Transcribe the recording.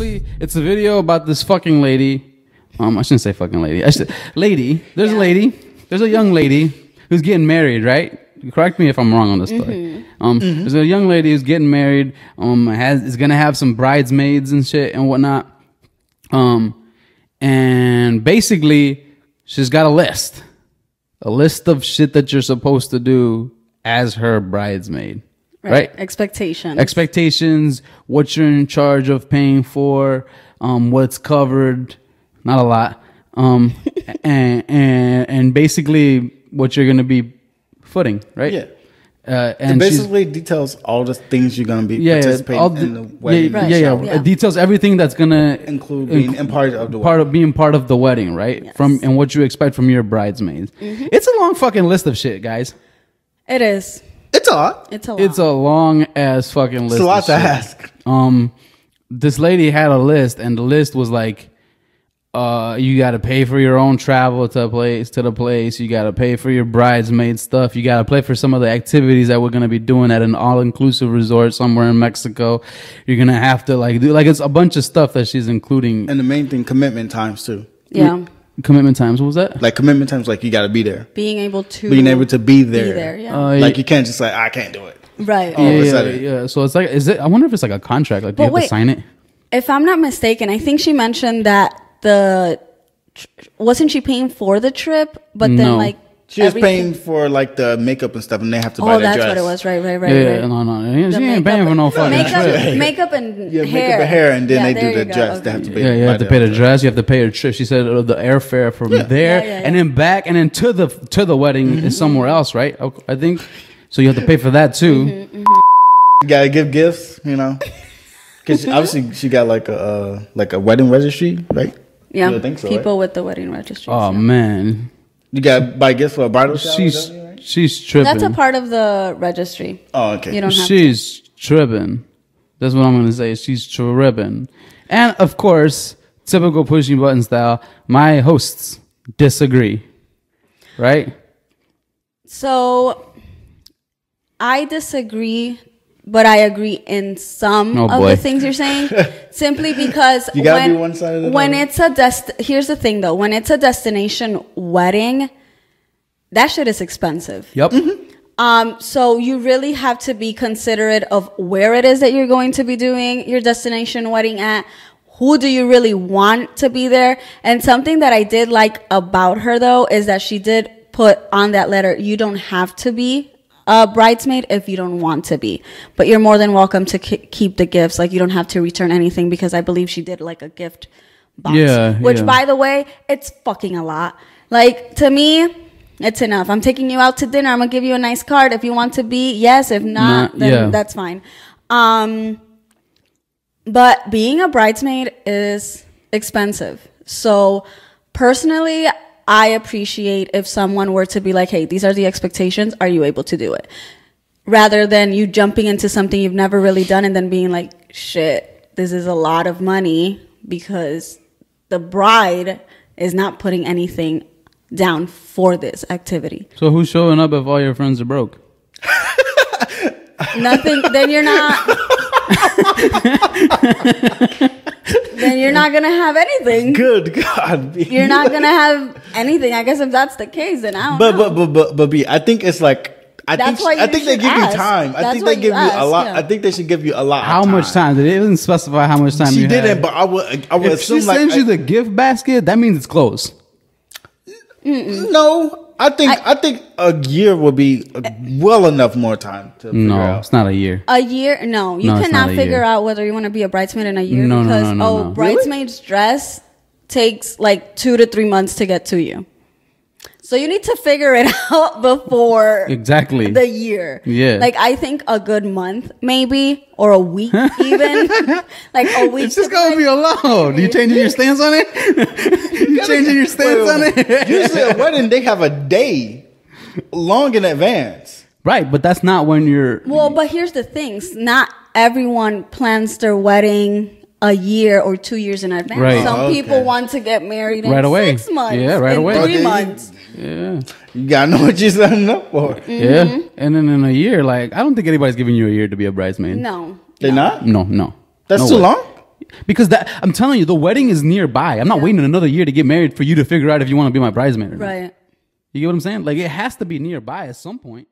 basically, it's a video about this fucking lady. I shouldn't say fucking lady. Lady. There's a lady. There's a young lady who's getting married, right? Correct me if I'm wrong on this story. There's a young lady who's getting married. Is gonna have some bridesmaids and shit and whatnot. And basically, she's got a list of shit that you're supposed to do as her bridesmaid. Right? Expectations, what you're in charge of paying for, what's covered, not a lot, and basically what you're going to be footing, right? Yeah. And it basically details all the things you're going to be participating in the wedding. It details everything that's going to include being part of the wedding. Being part of the wedding, right? Yes. And what you expect from your bridesmaids. It's a long fucking list of shit, guys. It is. It's a lot. It's a lot. It's a long ass fucking list. It's a lot to shit. ask. This lady had a list, and the list was like, you got to pay for your own travel to the place. You got to pay for your bridesmaid stuff. You got to pay for some of the activities that we're going to be doing at an all-inclusive resort somewhere in Mexico. You're going to have to do it's a bunch of stuff that she's including. And the main thing, commitment times too. Yeah. Commitment times. What was that? Like commitment times, like you got to be there. Being able to be there. Yeah. Like you can't just like, I can't do it. Right. Yeah. So it's like, I wonder if it's like a contract. Like, do you have to sign it? If I'm not mistaken, I think she mentioned that wasn't she paying for the trip? But then like she was paying for like the makeup and stuff, and they have to buy the dress. Oh, that's what it was. Right. Yeah, no. She ain't paying for no fucking trip. Makeup and hair. Makeup and hair, and then they do the dress. Okay. They have to pay. Yeah, you have to pay the dress. You have to pay her trip. She said the airfare from there and then back and then to the wedding is somewhere else, right? I think so. You have to pay for that too. You gotta give gifts, because obviously she got like a wedding registry, right? Yeah, you think so, people right? with the wedding registry. Oh man, you got to buy gifts for a bridal shower. She's tripping. That's a part of the registry. Oh, okay. You don't have she's tripping. That's what I'm gonna say. She's tripping, and of course, typical pushing button style. My hosts disagree, right? So I disagree. But I agree in some of the things you're saying, simply because you gotta be one side of the when it's here's the thing though, when it's a destination wedding, that shit is expensive. Yep. So you really have to be considerate of where it is that you're going to be doing your destination wedding at. Who do you really want to be there? And something that I did like about her though is that she did put on that letter, you don't have to be a bridesmaid if you don't want to be, but you're more than welcome to keep the gifts. Like you don't have to return anything, because I believe she did like a gift box, which by the way, it's fucking a lot. Like to me, it's enough. I'm taking you out to dinner. I'm gonna give you a nice card. If you want to be, yes. If not, then that's fine. But being a bridesmaid is expensive. So personally, I appreciate if someone were to be like, hey, these are the expectations. Are you able to do it? Rather than you jumping into something you've never really done and then being like, shit, this is a lot of money, because the bride is not putting anything down for this activity. So who's showing up if all your friends are broke? Nothing. Then you're not. Then you're not gonna have anything. Good God, B. You're not gonna have anything. I guess if that's the case, then I don't know. But B, I think it's like I think they give you time. I think they give you a lot. I think they should give you a lot. How much time? Did they even specify how much time? She didn't, but I would if assume she sends you the gift basket, that means it's closed. No. I think a year would be well enough more time to figure out. No, it's not a year. A year? No, you cannot figure out whether you want to be a bridesmaid in a year, because bridesmaid's dress takes like 2 to 3 months to get to you. So you need to figure it out before the year. Yeah. Like I think a good month maybe, or a week even. Like a week. It's just gonna be alone. You changing your stance on it? You changing your stance on it? Usually a wedding, they have a day long in advance. Right, but that's not when you're... Well, but here's the thing. Not everyone plans their wedding a year or 2 years in advance. Right. Some people want to get married in right away. 6 months. Yeah, right away. 3 months. Yeah. You gotta know what you're signing up for. Mm-hmm. Yeah. And then in a year, like, I don't think anybody's giving you a year to be a bridesmaid. No. They're not? No. That's no too way. long? Because that I'm telling you, the wedding is nearby. I'm not waiting another year to get married for you to figure out if you want to be my bridesmaid or not. Right. You get what I'm saying? Like, it has to be nearby at some point.